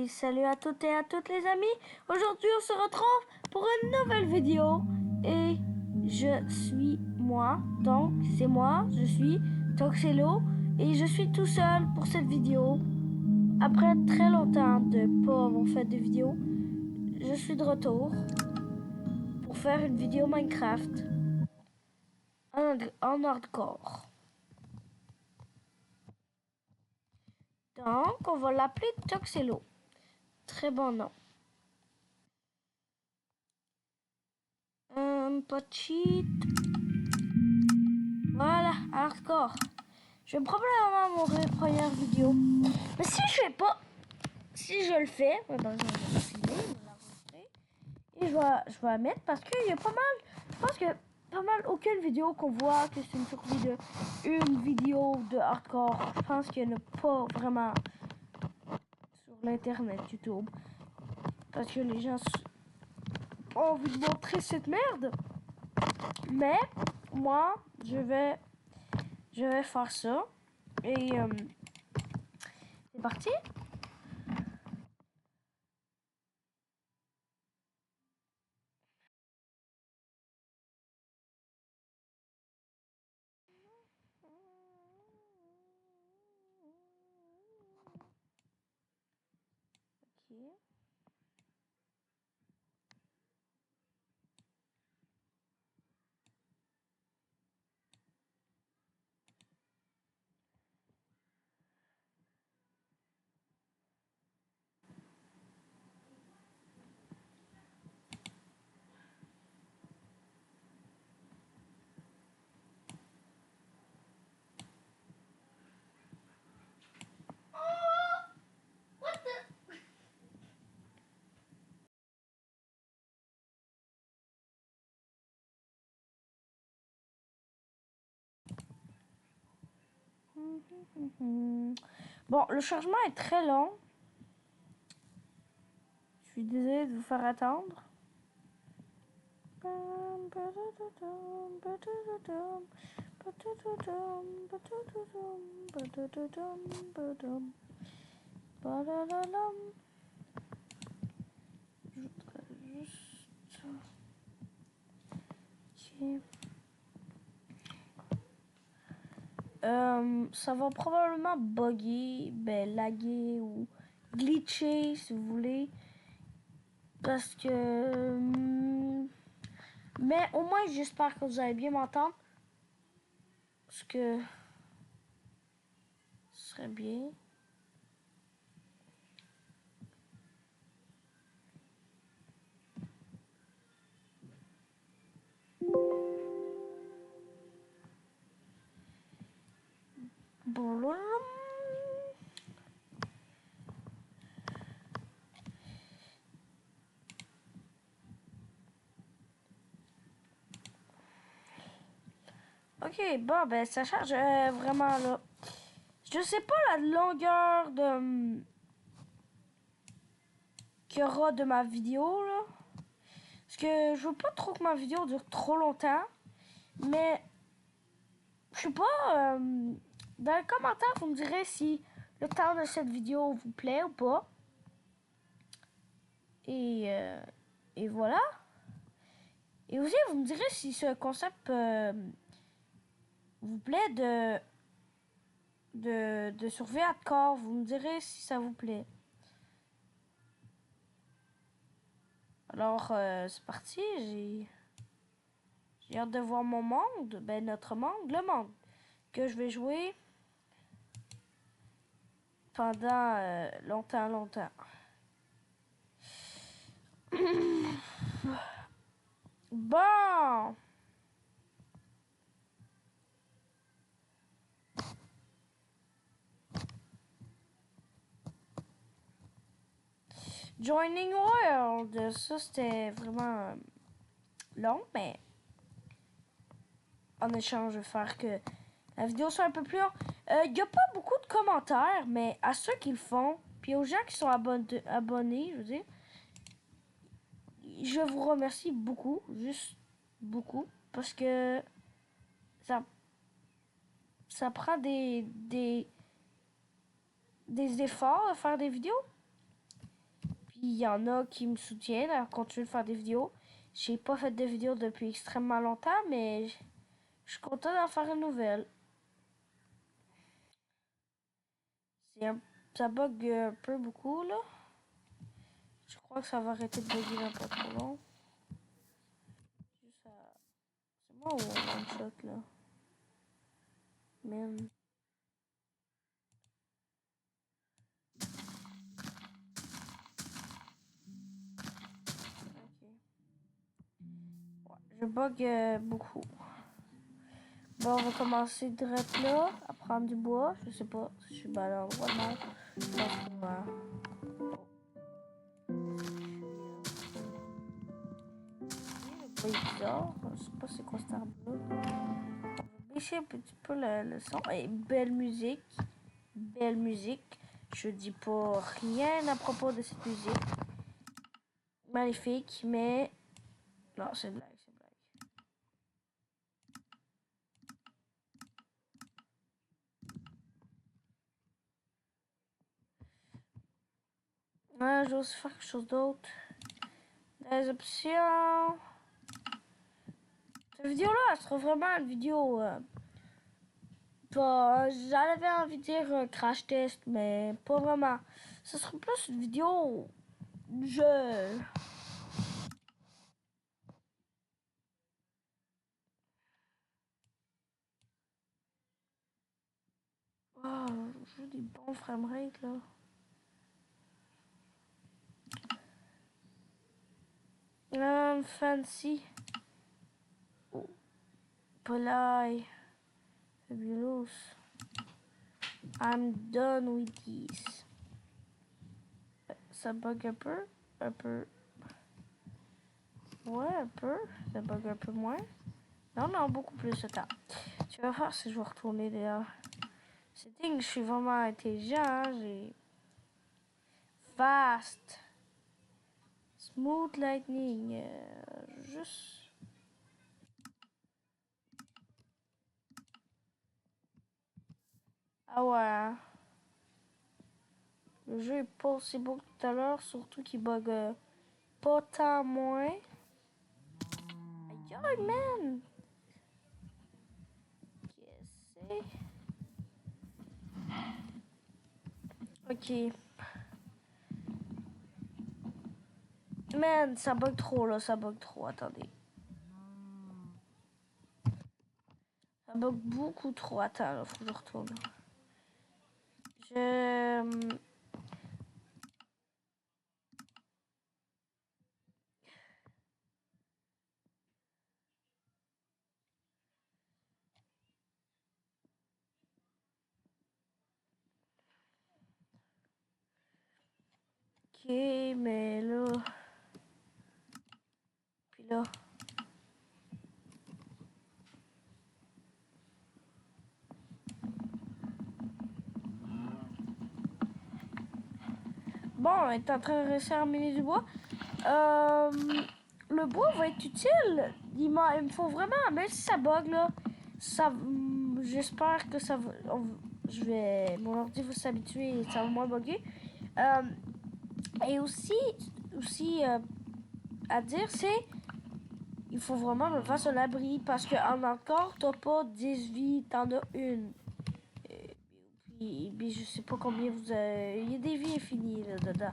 Salut à toutes et à toutes les amis. Aujourd'hui on se retrouve pour une nouvelle vidéo. Et je suis moi. Donc c'est moi, je suis Toxello. Et je suis tout seul pour cette vidéo. Après très longtemps de pas avoir fait de vidéo, je suis de retour pour faire une vidéo Minecraft en hardcore. Donc on va l'appeler Toxello. Très bon nom. Pas de cheat. Voilà, hardcore. Je vais probablement mourir première vidéo. Mais si je fais pas, si je le fais, par exemple, je vais filmer, je vais l'enregistrer et je vais la mettre parce qu'il y a pas mal, je pense que pas mal aucune vidéo qu'on voit que c'est une survie de une vidéo de hardcore. Je pense qu'il n'y en a pas vraiment sur l'internet YouTube parce que les gens ont envie de montrer cette merde. Mais moi, je vais faire ça et c'est parti. Ok. Bon, le changement est très long. Je suis désolée de vous faire attendre. Ça va probablement bugger, laguer ou glitcher si vous voulez. Parce que... mais au moins j'espère que vous allez bien m'entendre. Parce que... ce serait bien. Ok, bon, ben ça charge vraiment là. Je sais pas la longueur de qu'il y aura de ma vidéo là. Parce que je veux pas trop que ma vidéo dure trop longtemps. Mais je sais pas. Dans les commentaires, vous me direz si le temps de cette vidéo vous plaît ou pas. Et voilà. Et aussi, vous me direz si ce concept vous plaît de survie hardcore. Vous me direz si ça vous plaît. Alors, c'est parti. J'ai hâte de voir mon monde. Ben, notre monde, le monde. Que je vais jouer pendant longtemps. Bon. Joining World. Ça, c'était vraiment long, mais en échange, je vais faire que la vidéo soit un peu plus longue. Il n'y a pas beaucoup de commentaires, mais à ceux qui le font, puis aux gens qui sont abonnés, je veux dire, je vous remercie beaucoup, juste beaucoup, parce que ça prend des efforts de faire des vidéos. Puis il y en a qui me soutiennent à continuer de faire des vidéos. J'ai pas fait de vidéos depuis extrêmement longtemps, mais je suis content d'en faire une nouvelle. Ça bug un peu beaucoup là. Je crois que ça va arrêter de bugger dans pas trop long. C'est moi ou on one shot là? Man. Ok. Ouais, je bug beaucoup. Bon, on va commencer direct là, à prendre du bois. Je sais pas si je suis bien à l'endroit, non. Je pense que le bois est bizarre. Je sais pas c'est quoi cet arbre-là. On va baisser un petit peu le son. Et belle musique. Belle musique. Je dis pas rien à propos de cette musique. Magnifique, mais... Non, c'est une blague, c'est une blague. Ouais, j'ose faire quelque chose d'autre. Des options. Cette vidéo-là, elle sera vraiment une vidéo... j'avais envie de dire crash test, mais pas vraiment. Ce sera plus une vidéo de jeu. Oh, je veux des bons framerates là. Fancy. Oh, Polai. Fabulous. I'm done with this. Ça bug un peu. Un peu. Ouais, un peu. Ça bug un peu moins. Non, beaucoup plus de temps. Tu vas voir si je vais retourner d'ailleurs. C'est dingue, je suis vraiment intelligent. Hein? J'ai fast. Smooth lightning. Juste. Ah ouais. Le jeu est pas aussi beau que tout à l'heure, surtout qu'il bug pas tant moins. Aïe, man! Qu'est-ce que c'est? Ok. Man, ça bug trop là, ça bug trop. Attendez. Ça bug beaucoup trop. Attends, là, faut que je retourne. Je. Ok, mais là. Puis là. Bon, on est en train de réussir à miner du bois. Le bois va être utile. Il me faut vraiment, même si ça bug là, ça, j'espère que ça va, mon ordi va s'habituer et ça va moins bugger. Et aussi à dire, c'est, il faut vraiment me faire un abri parce qu'en encore, t'as pas 10 vies, t'en as une. Puis je sais pas combien vous avez, il y a des vies infinies là dedans.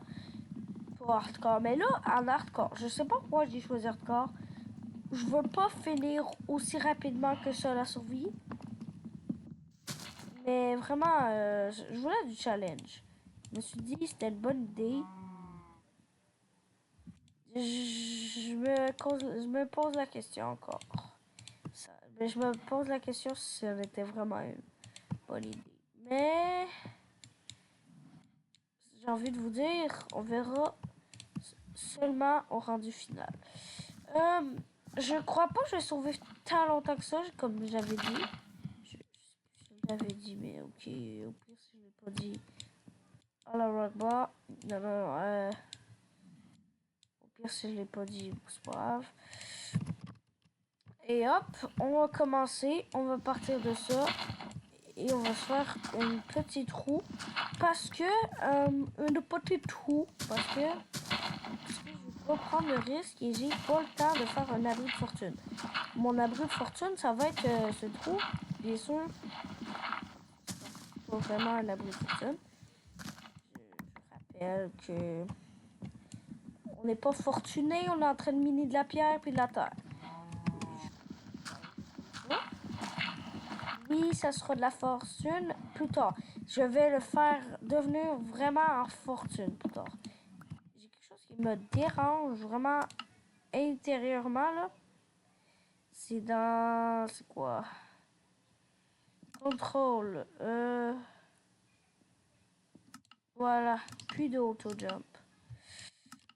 Pour hardcore, mais là, en hardcore, je sais pas pourquoi j'ai choisi hardcore. Je veux pas finir aussi rapidement que ça la survie. Mais vraiment, je voulais du challenge. Je me suis dit c'était une bonne idée. Je me pose la question encore. Mais je me pose la question si ça était vraiment une bonne idée. Mais j'ai envie de vous dire, on verra seulement au rendu final. Je crois pas que je vais sauver tant longtemps que ça, comme j'avais dit. Je l'avais dit, mais ok, au pire si je l'ai pas dit. À la rock bar. Non. Au pire si je l'ai pas dit, c'est pas grave. Et hop, on va commencer. On va partir de ça. Et on va se faire une petite roue. Parce que. Une petite roue. Parce que. parce que je vais pas prendre le risque et j'ai pas le temps de faire un abri de fortune. Mon abri de fortune, ça va être ce trou, bien sûr. Pas vraiment un abri de fortune. Je rappelle que on n'est pas fortuné, on est en train de miner de la pierre puis de la terre. Oui, ça sera de la fortune plus tard. Je vais le faire devenir vraiment en fortune plus tard. J'ai quelque chose qui me dérange vraiment intérieurement là. C'est dans... C'est quoi? Contrôle. Voilà. Plus d'auto-jump.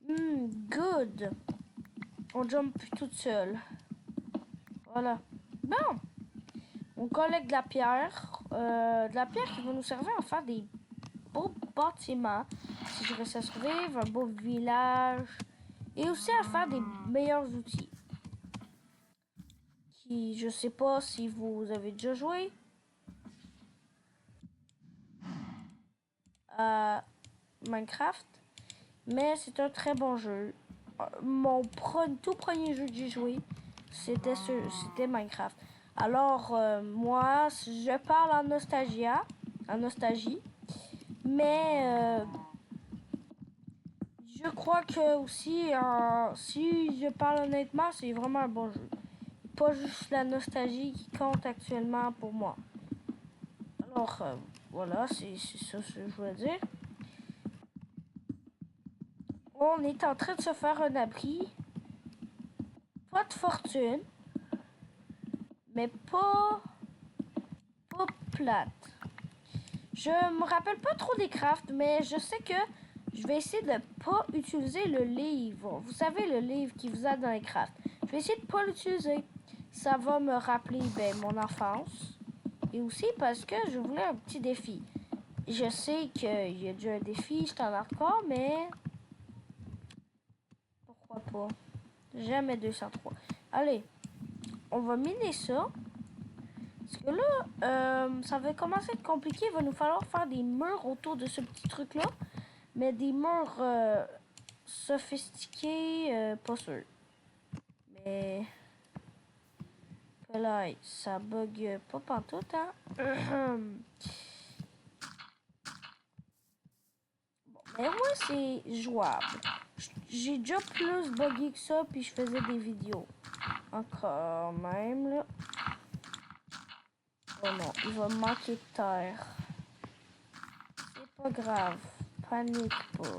Good. On jump plus toute seule. Voilà. Bon. On collecte de la pierre. De la pierre qui va nous servir à faire des beaux bâtiments. Si je reste à survivre, un beau village. Et aussi à faire des meilleurs outils. Qui, je sais pas si vous avez déjà joué à Minecraft. Mais c'est un très bon jeu. Mon tout premier jeu que j'ai joué, c'était Minecraft. Alors, moi, je parle en nostalgie. Mais je crois que aussi, si je parle honnêtement, c'est vraiment un bon jeu. Pas juste la nostalgie qui compte actuellement pour moi. Alors, voilà, c'est ça que je voulais dire. On est en train de se faire un abri. Pas de fortune, mais pas plate. Je me rappelle pas trop des crafts, mais je sais que je vais essayer de pas utiliser le livre. Vous savez, le livre qui vous aide dans les crafts. Je vais essayer de pas l'utiliser. Ça va me rappeler mon enfance. Et aussi parce que je voulais un petit défi. Je sais qu'il y a déjà un défi, je en hardcore, mais pourquoi pas? Jamais 203. Allez, on va miner ça. Parce que là, ça va commencer à être compliqué. Il va nous falloir faire des murs autour de ce petit truc-là. Mais des murs sophistiqués, pas sûr. Mais là, ça bug pas pantoute, hein. Bon, mais ouais, c'est jouable. J'ai déjà plus buggé que ça, puis je faisais des vidéos. Encore même, là. Oh non, il va me manquer de terre. C'est pas grave. Panique pas.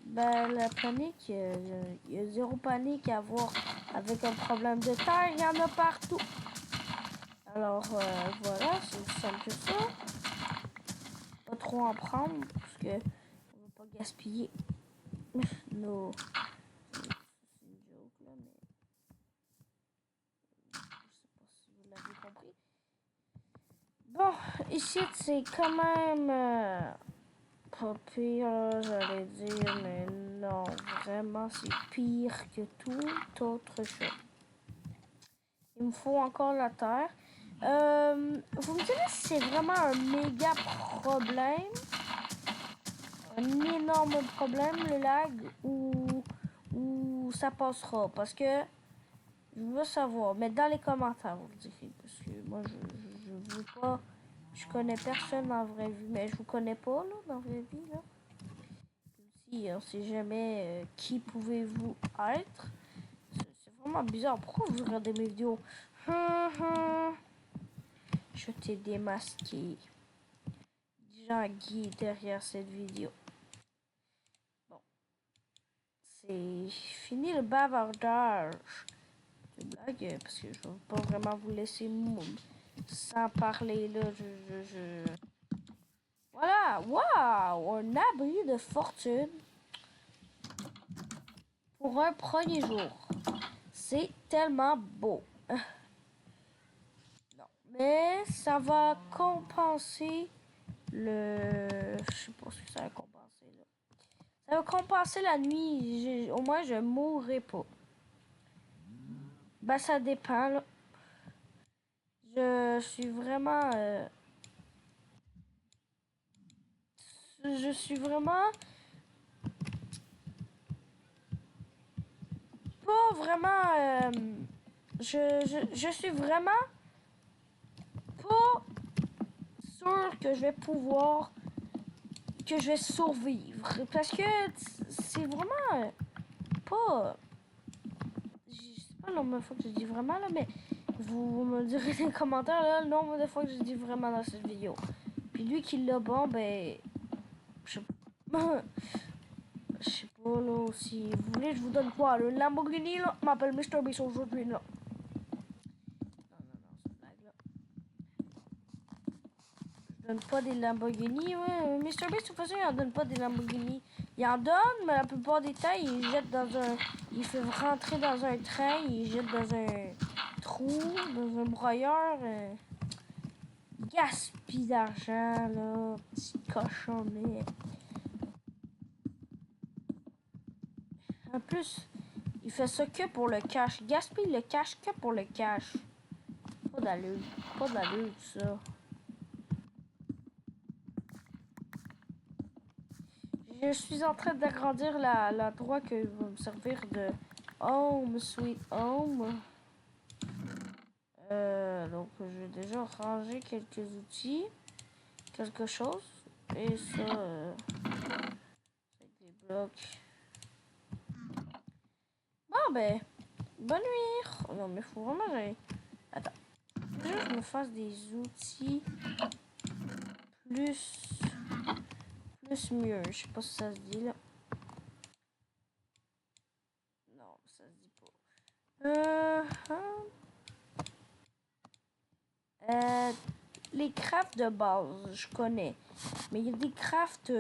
Ben, la panique, il y a zéro panique à avoir avec un problème de terre, il y en a partout. Alors, voilà, c'est aussi simple que ça. Pas trop en prendre, parce que on va pas gaspiller nos... C'est une joke, là, mais... Je sais pas si vous l'avez compris. Bon, ici, c'est quand même... pas pire, j'allais dire, mais non, vraiment, c'est pire que tout autre chose. Il me faut encore la terre. Vous me direz si c'est vraiment un méga problème, un énorme problème, le lag, ou ça passera. Parce que je veux savoir, mais dans les commentaires, vous me direz. Parce que moi, je veux pas... Je connais personne en vraie vie, mais je vous connais pas, là, dans la vraie vie, là. Aussi, on sait jamais qui pouvez-vous être. C'est vraiment bizarre. Pourquoi vous regardez mes vidéos? Je t'ai démasqué. Jean-Guy derrière cette vidéo. Bon. C'est fini le bavardage. C'est une blague, parce que je ne veux pas vraiment vous laisser sans parler, là. Voilà! Waouh! Un abri de fortune pour un premier jour. C'est tellement beau. Non. Mais ça va compenser le... Je sais pas ce que ça va compenser, là. Ça va compenser la nuit. Au moins, je mourrai pas. Ben, ça dépend, là. Je suis vraiment... je suis vraiment pas vraiment. Je suis vraiment pas sûr que je vais pouvoir, que je vais survivre. Parce que c'est vraiment pas. Je sais pas le nombre de fois que je dis vraiment là, mais vous me direz dans les commentaires là, le nombre de fois que je dis vraiment dans cette vidéo. Puis lui qui l'a bon, ben. Je sais pas. Je sais pas là, si vous voulez, je vous donne quoi? Le Lamborghini là, m'appelle Mr. Beast aujourd'hui là. Non, c'est une blague là. Je donne pas des Lamborghini, ouais. Mr. Beast, de toute façon, il en donne pas des Lamborghini. Il en donne, mais la plupart des temps, il jette dans un. Il fait rentrer dans un train, il jette dans un trou, dans un broyeur. Gaspille d'argent, là. Petit cochon, mais. En plus, il fait ça que pour le cash. Il gaspille le cash que pour le cash. Pas d'allure. Pas d'allure, tout ça. Je suis en train d'agrandir la droite que va me servir de home, sweet home. Donc, je vais déjà ranger quelques outils. Quelque chose. Et ça, avec des blocs. Bon, ben, bonne nuit. Oh, non, mais faut vraiment que j'aille. Attends. Déjà, je me fasse des outils plus mieux. Je sais pas si ça se dit là. Non, ça se dit pas. Les crafts de base, je connais. Mais il y a des crafts.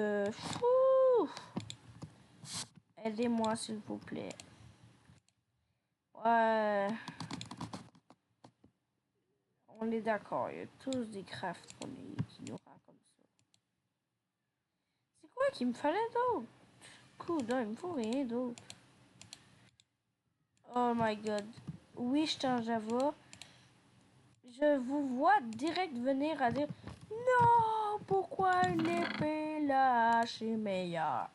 Aidez-moi, s'il vous plaît. Ouais. On est d'accord. Il y a tous des crafts qui nous rendent comme ça. C'est quoi qu'il me fallait d'autre? Coudon, il me faut rien d'autre. Oh my god. Oui, je suis en Java. Je vous vois direct venir à dire non, pourquoi une épée lâche est meilleure?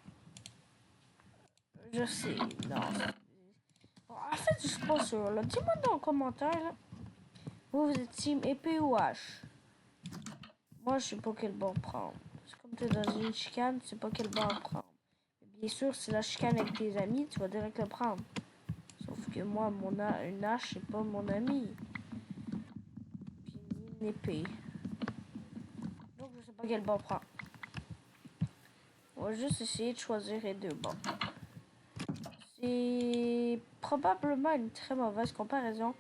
Je sais, non. En fait, je suis pas sûr. Dis-moi dans les commentaires. Là. Vous êtes team épée ou hache? Moi, je sais pas quel bord prendre. C'est comme tu es dans une chicane, tu sais pas quel bord prendre. Mais bien sûr, si la chicane avec tes amis, tu vas direct le prendre. Sauf que moi, une hache, c'est pas mon ami. Puis une épée. Donc, je sais pas quel bord prendre. On va juste essayer de choisir les deux bords. C'est probablement une très mauvaise comparaison.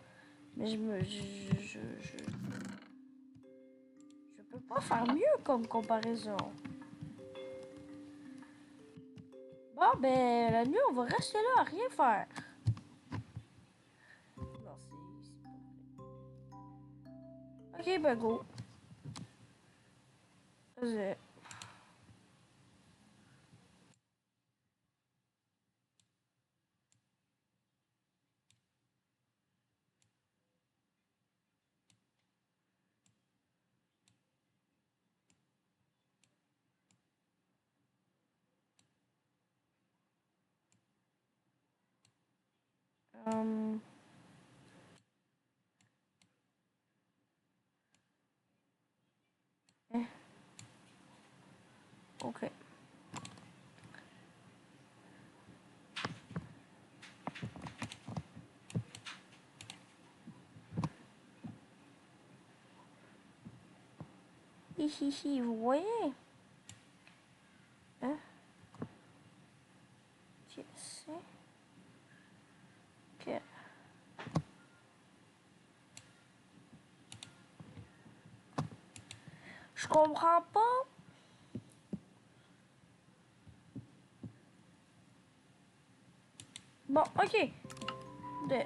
Mais je peux pas faire mieux comme comparaison. Bon, ben, la nuit, on va rester là à rien faire. Non, c'est pas vrai. Ok, ben, go. Vas-y. Eh, ok. Hihihi, vous voyez? Hein? Qu'est-ce que... Je comprends pas. Bon, ok.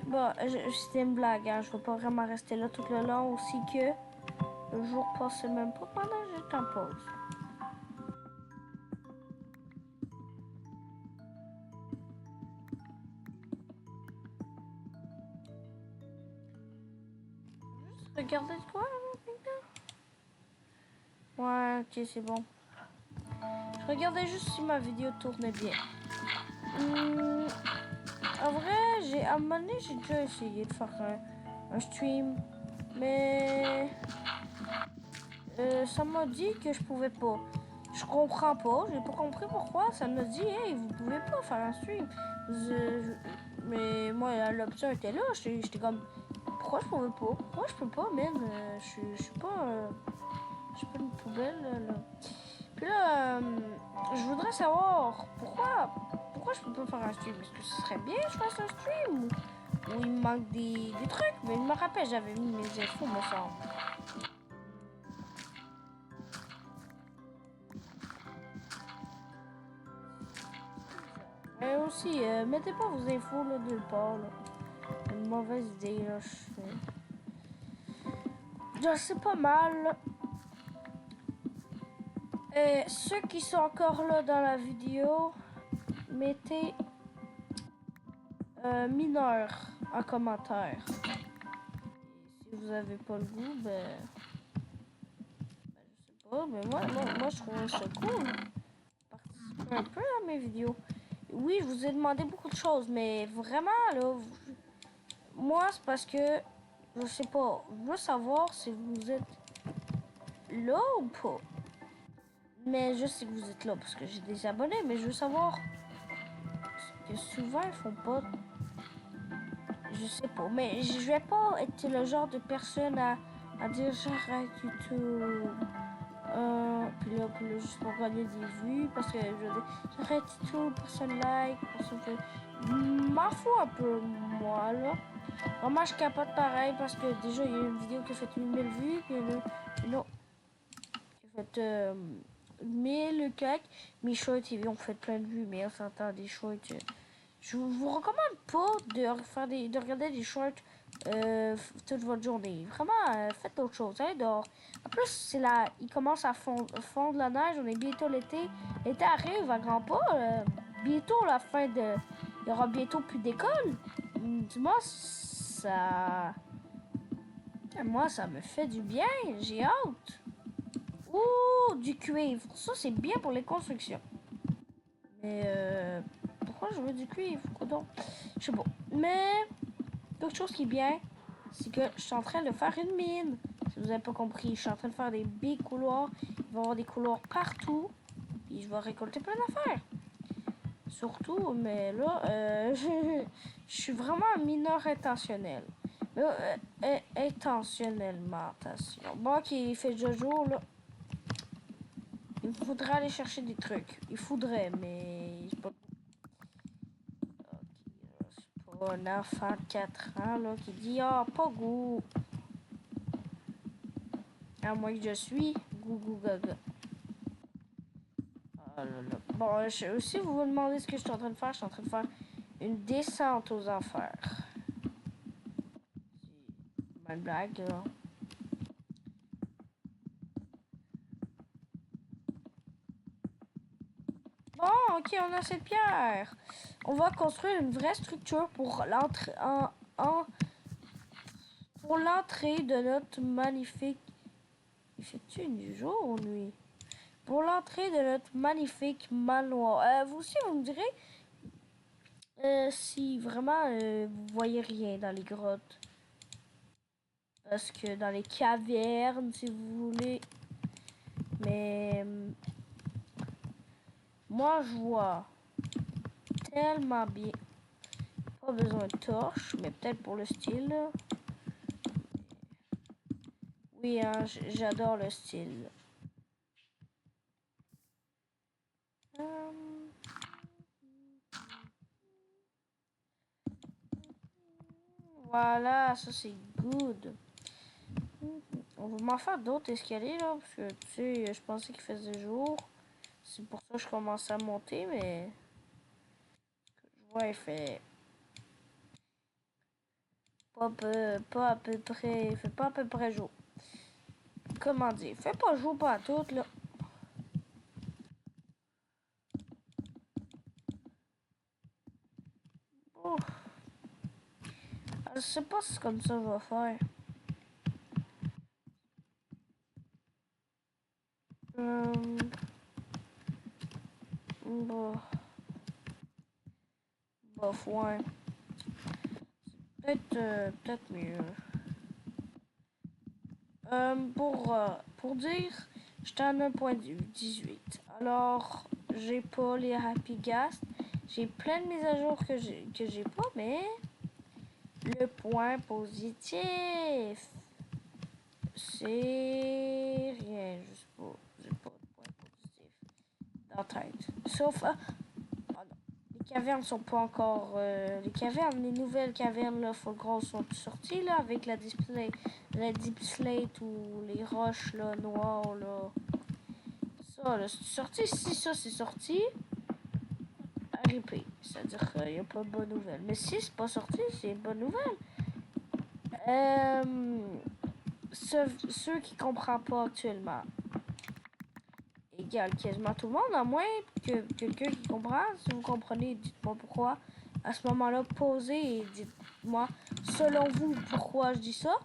Bon, c'était une blague, hein. Je vais pas vraiment rester là tout le long aussi que le jour passe même pas pendant que j'étais en pause. Juste regarder de quoi, là, maintenant? Ouais, ok, c'est bon. Je regardais juste si ma vidéo tournait bien. En vrai, à un moment donné, j'ai déjà essayé de faire un stream, mais ça m'a dit que je pouvais pas. Je comprends pas, j'ai pas compris pourquoi. Ça m'a dit, hey, vous pouvez pas faire un stream. Mais moi, l'option était là. J'étais comme, pourquoi je pouvais pas? Pourquoi je peux pas, man? Je suis pas. Je suis pas une poubelle, là. Puis là, je voudrais savoir pourquoi je peux pas faire un stream. Est-ce que ce serait bien que je fasse un stream ou il me manque des trucs? Mais je me rappelle, j'avais mis mes infos, me semble. Et aussi, mettez pas vos infos là nulle part. Là. Une mauvaise idée, là. Je sais pas mal. Et ceux qui sont encore là dans la vidéo, mettez mineur en commentaire. Et si vous avez pas le goût, je sais pas, mais moi je trouve ça cool. Participer un peu à mes vidéos. Oui, je vous ai demandé beaucoup de choses, mais vraiment là, moi c'est parce que je sais pas, je veux savoir si vous êtes là ou pas. Mais je sais que vous êtes là parce que j'ai des abonnés, mais je veux savoir que souvent ils font pas. Je sais pas, mais je vais pas être le genre de personne à dire j'arrête YouTube. Puis là, juste pour gagner des vues, parce que j'arrête YouTube, personne like, personne fait. M'en fous un peu, moi, là. Vraiment, je capote pareil parce que déjà, il y a une vidéo qui a fait 1000 vues, puis une autre qui a fait 1000 quelques. Mes shorts, ils ont fait plein de vues, mais on s'entend des shorts. Je vous recommande pas de regarder des shorts toute votre journée. Vraiment, faites d'autres choses. Allez dehors. En plus, il commence à fondre la neige. On est bientôt l'été. L'été arrive à grands pas. Bientôt, la fin de... Il y aura bientôt plus d'école. Moi, ça me fait du bien. J'ai hâte. Ouh, du cuivre. Ça, c'est bien pour les constructions. Mais pourquoi je veux du cuivre? Quoi donc? Je sais pas. Mais quelque chose qui est bien, c'est que je suis en train de faire une mine. Si vous n'avez pas compris, je suis en train de faire des big couloirs. Il va y avoir des couloirs partout. Puis je vais récolter plein d'affaires. Surtout, mais là, je suis vraiment un mineur intentionnel. Intentionnellement, attention. Bon, qui fait déjà jour, là. Il faudrait aller chercher des trucs. Il faudrait, mais c'est pas un enfant de 4 ans là, qui dit ah, pas goût. À moins que je suis goût gaga. Oh là là. Bon, si vous vous demandez ce que je suis en train de faire, je suis en train de faire une descente aux enfers. C'est ma blague là. Bon, ok, on a cette pierre. On va construire une vraie structure pour l'entrée de notre magnifique. Il fait-tu du jour ou nuit? Pour l'entrée de notre magnifique manoir. Vous aussi, vous me direz si vraiment vous voyez rien dans les grottes. Parce que dans les cavernes, si vous voulez. Mais moi, je vois tellement bien. Pas besoin de torche, mais peut-être pour le style. Oui, hein, j'adore le style. Voilà, ça c'est good. On va m'en faire d'autres escaliers là, parce que tu sais, je pensais qu'il faisait jour. C'est pour ça que je commençais à monter, mais je vois, il fait pas à peu près, il fait pas à peu près jour. Comment dire, il fait pas jour pas tout là. Oh. Je sais pas si c'est comme ça que je vais faire. Bah, bof, ouais. Peut-être mieux. Pour dire, j'étais à 1.18. Alors, j'ai pas les Happy Gas. J'ai plein de mises à jour que j'ai pas, mais le point positif, c'est rien. Je sais pas. J'ai pas de point positif dans la tête. Sauf, oh non. Les cavernes sont pas encore. Les cavernes, les nouvelles cavernes là, full grosses sont sorties là avec la deep slate ou les roches là noires là. Ça là, c'est sorti. Si ça c'est sorti, RIP. C'est-à-dire qu'il n'y a pas de bonne nouvelle. Mais si c'est pas sorti, c'est une bonne nouvelle. Ceux qui comprennent pas actuellement égale quasiment tout le monde, à moins que quelqu'un qui comprend. Si vous comprenez, dites-moi pourquoi. À ce moment-là, posez et dites-moi, selon vous, pourquoi je dis ça.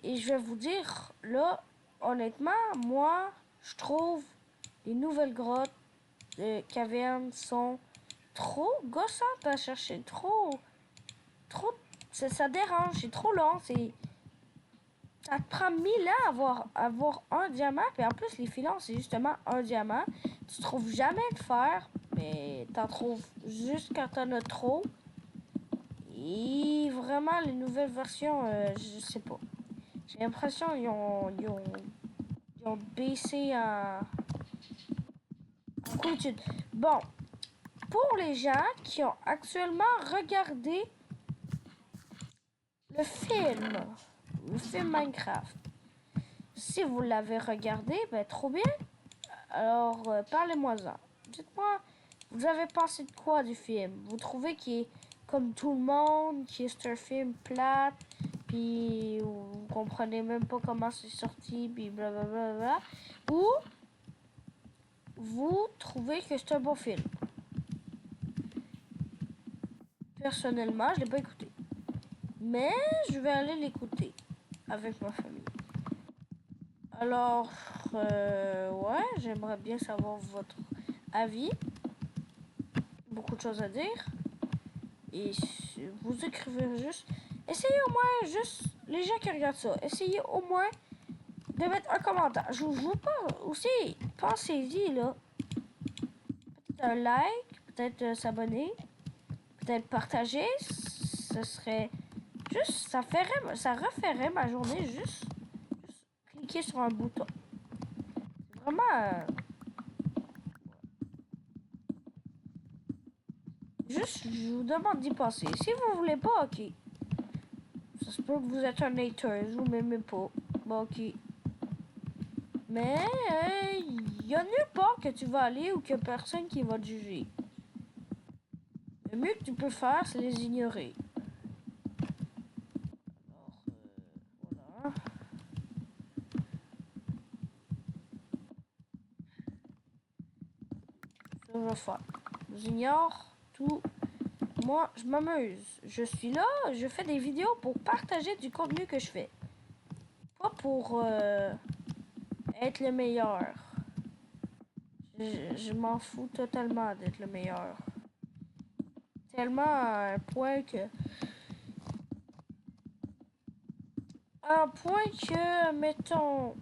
Et je vais vous dire, là, honnêtement, moi, je trouve les nouvelles grottes de cavernes sont trop gossantes à chercher. Trop. Ça dérange, c'est trop long. Ça te prend 1000 ans à avoir un diamant. Puis en plus, les filons, c'est justement un diamant. Tu trouves jamais de fer, mais t'en trouves juste quand t'en as trop. Et vraiment, les nouvelles versions, je sais pas. J'ai l'impression qu'ils ont baissé en coutume. Bon, pour les gens qui ont actuellement regardé le film Minecraft, si vous l'avez regardé, ben trop bien. Alors, parlez-moi-en. Dites-moi, vous avez pensé de quoi du film? Vous trouvez qu'il est comme tout le monde, que c'est un film plate, puis vous comprenez même pas comment c'est sorti, puis blablabla, ou vous trouvez que c'est un bon film? Personnellement, je l'ai pas écouté, mais je vais aller l'écouter avec ma famille. Alors, ouais, j'aimerais bien savoir votre avis. Beaucoup de choses à dire. Et vous écrivez juste. Essayez au moins, juste les gens qui regardent ça, essayez au moins de mettre un commentaire. Je vous parle aussi, pensez-y là. Peut-être un like, peut-être s'abonner, peut-être partager. Ce serait juste, ça referait ma journée juste cliquer sur un bouton. C'est vraiment. Juste, je vous demande d'y penser. Si vous voulez pas, ok. Ça se peut que vous êtes un hater, vous m'aimez pas. Bon, ok. Mais il y a nulle part que tu vas aller ou qu'il y a personne qui va te juger. Le mieux que tu peux faire, c'est les ignorer. Alors, voilà. Ça je vais faire. J'ignore tout. Moi, je m'amuse. Je suis là, je fais des vidéos pour partager du contenu que je fais. Pas pour être le meilleur. Je m'en fous totalement d'être le meilleur. Tellement à un point que... À un point que, mettons...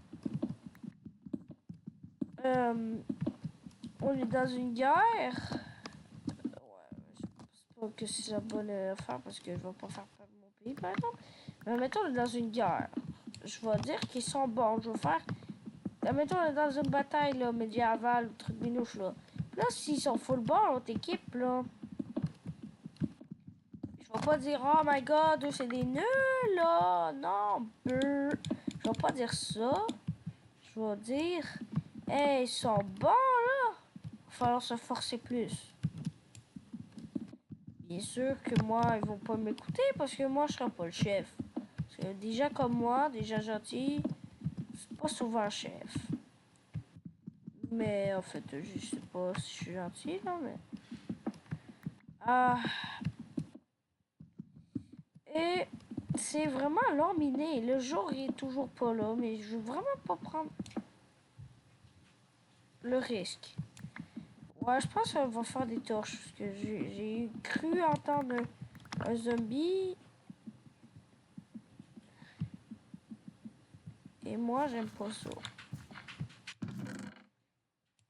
on est dans une guerre. Ouais, je pense pas que c'est la bonne affaire parce que je vais pas faire perdre mon pays, par exemple. Mais mettons, on est dans une guerre. Je vais dire qu'ils sont bons. Je vais faire... Mettons, on est dans une bataille là, médiévale ou truc minouche là. Puis là, s'ils sont full bons, l'autre équipe là... Je vais pas dire, oh my god, eux c'est des nuls là. Non, Je vais pas dire ça. Je vais dire, hey, ils sont bons là. Il va falloir se forcer plus. Bien sûr que moi, ils vont pas m'écouter parce que moi, je serai pas le chef. Parce que des gens comme moi, des gens gentils, c'est pas souvent chef. Mais en fait, je sais pas si je suis gentil, non, mais... Ah... Et c'est vraiment l'emminé. Le jour il est toujours pas là, mais je veux vraiment pas prendre le risque. Ouais, je pense qu'on va faire des torches. Parce que j'ai cru entendre un zombie. Et moi, j'aime pas ça.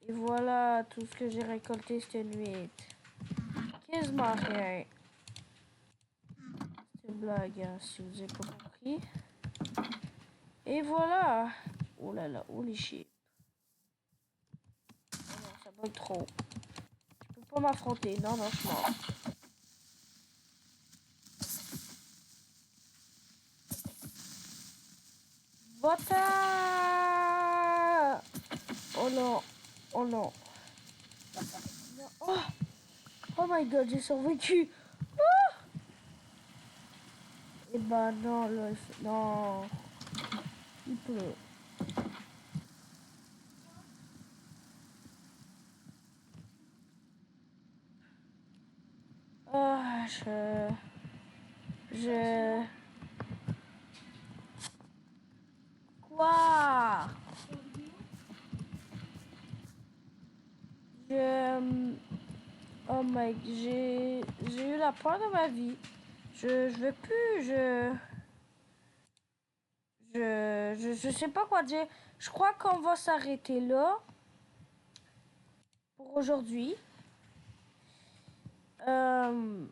Et voilà tout ce que j'ai récolté cette nuit. Quasiment rien. C'est une blague, hein, si vous avez pas compris. Et voilà. Oh là là, holy shit. Oh non, ça bug trop. Je peux pas m'affronter. Non, non, je suis mort. Va-t'en! Oh non. Oh non. Non. Oh! Oh my god, j'ai survécu. Oh! Et bah non, là, non. Il pleut. Ah, je... Quoi? Je... Oh my... J'ai eu la peur de ma vie. Je veux plus, je sais pas quoi dire. Je crois qu'on va s'arrêter là pour aujourd'hui. Euh,